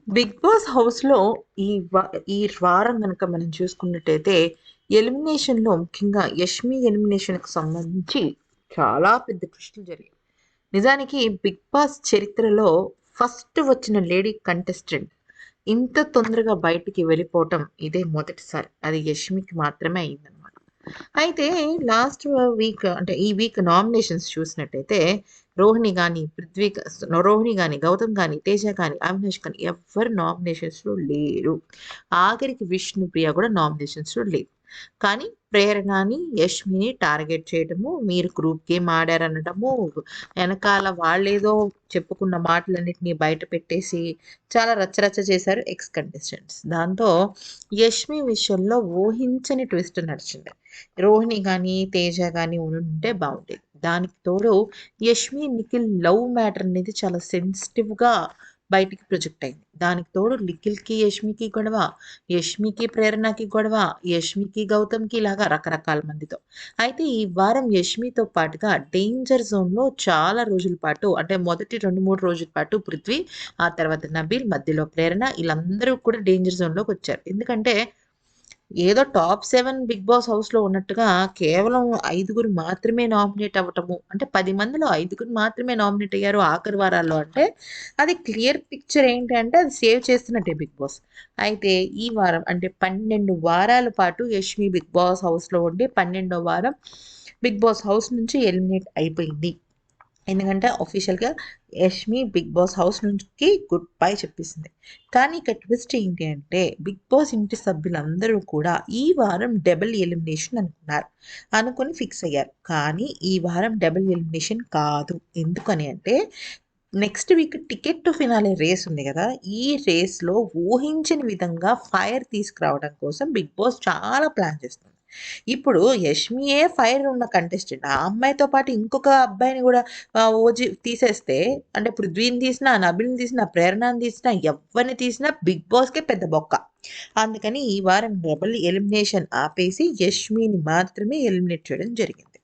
Big boss హౌస్‌లో ఈ వారం గనక మనం చూసుకున్నట్టయితే, ఎలిమినేషన్‌లో ముఖ్యంగా 'యష్మి' ఎలిమినేషన్‌కి సంబంధించి చాలా పెద్ద ట్విస్టులు జరిగాయి. నిజానికి 'బిగ్ బాస్' చరిత్రలో ఫస్ట్ వచ్చిన లేడీ కంటెస్టెంట్ ఇంత తొందరగా బయటికి వెళ్ళిపోవటం ఇదే మొదటిసారి. అది 'యష్మి'కి మాత్రమే అయిందనమాట. అయితే లాస్ట్ వీక్ అంటే ఈ వీక్ నామినేషన్స్ చూసినట్టయితే రోహిణి గాని, గౌతమ్ గాని, తేజ గాని, అవినాష్ గాని ఎవ్వరు నామినేషన్స్‌లో లేరు. ఆఖరికి విష్ణుప్రియ కూడా నామినేషన్స్‌లో లేదు. కానీ ప్రేరణని, యష్మిని టార్గెట్ చేయడము, మీరు గ్రూప్ గేమ్ ఆడారనడము, ఎనకాల వాళ్ళేదో చెప్పుకున్న మాటలన్నిటిని బయట పెట్టేసి చాలా రచ్చరచ్చ చేశారు ఎక్స్ కంటెస్టెంట్స్. దాంతో యష్మి విషయంలో ఊహించని ట్విస్ట్ నడిచింది. రోహిణి గాని, తేజ గాని ఉండుంటే బావుండేది. దానికి తోడు యష్మి, నిఖిల్ లవ్ మ్యాటర్ అనేది చాలా సెన్సిటివ్‌గా బయటికి ప్రొజెక్ట్ అయింది. దానికి తోడు నిఖిల్‌కి, యష్మికి గొడవ, యష్మికి ప్రేరణకి గొడవ, యష్మికి గౌతమ్‌కి ఇలాగా రకరకాల మందితో. అయితే ఈ వారం యష్మితో పాటుగా డేంజర్ జోన్‌లో చాలా రోజుల పాటు అంటే మొదటి 2, 3 రోజుల పాటు పృథ్వీ, ఆ తర్వాత నబీల్, మధ్యలో ప్రేరణ ఈళ్ళందరూ కూడా డేంజర్ జోన్‌లోకొచ్చారు. ఎందుకంటే ఏదో టాప్ 7 బిగ్ బాస్ హౌస్‌లో ఉన్నట్టుగా కేవలం 5గురు మాత్రమే నామినేట్ అవ్వటము. అంటే 10 మందిలో 5గురు మాత్రమే నామినేట్ అయ్యారు ఆఖరి వారాల్లో అంటే, అది క్లియర్ పిక్చర్ ఏంటి అంటే అది సేవ్ చేస్తున్నట్టే బిగ్ బాస్. అయితే ఈ వారం అంటే 12 వారాల పాటు యష్మి బిగ్ బాస్ హౌస్‌లో ఉండి 12వ వారం బిగ్ బాస్ హౌస్ నుంచి ఎలిమినేట్ అయిపోయింది. ఎందుకంటే ఆఫీషియల్‌గా యష్మి బిగ్ బాస్ హౌస్ నుంచి గుడ్ బై చెప్పేసింది. కానీ ఇక్కడ ట్విస్ట్ ఏంటి అంటే బిగ్ బాస్ ఇంటి సభ్యులందరూ కూడా ఈ వారం డబుల్ ఎలిమినేషన్ అనుకున్నారు. అనుకుని ఫిక్స్ అయ్యారు. కానీ ఈ వారం డబుల్ ఎలిమినేషన్ కాదు. ఎందుకని అంటే next week ticket to finale race ఉంది గదా! ఈ రేస్‌లో ఊహించని విధంగా ఫైర్ తీసుకురావడం కోసం బిగ్ బాస్ చాలా ప్లాన్ చేస్తుంది. ఇప్పుడు యష్మియే ఫైర్ ఉన్న కంటెస్టెంట్. ఆ అమ్మాయితో పాటు ఇంకొక అబ్బాయిని గూడా ఓజీ తీసేస్తే అంటే పృథ్వీని తీసినా, నబిల్‌ని తీసినా, ప్రేరణని తీసినా, ఎవ్వరిని తీసినా బిగ్ బాస్‌కే పెద్ద బొక్క. అందుకని ఈ వారం డబుల్ ఎలిమినేషన్ ఆపేసి యష్మిని మాత్రమే ఎలిమినేట్ చేయడం జరిగింది.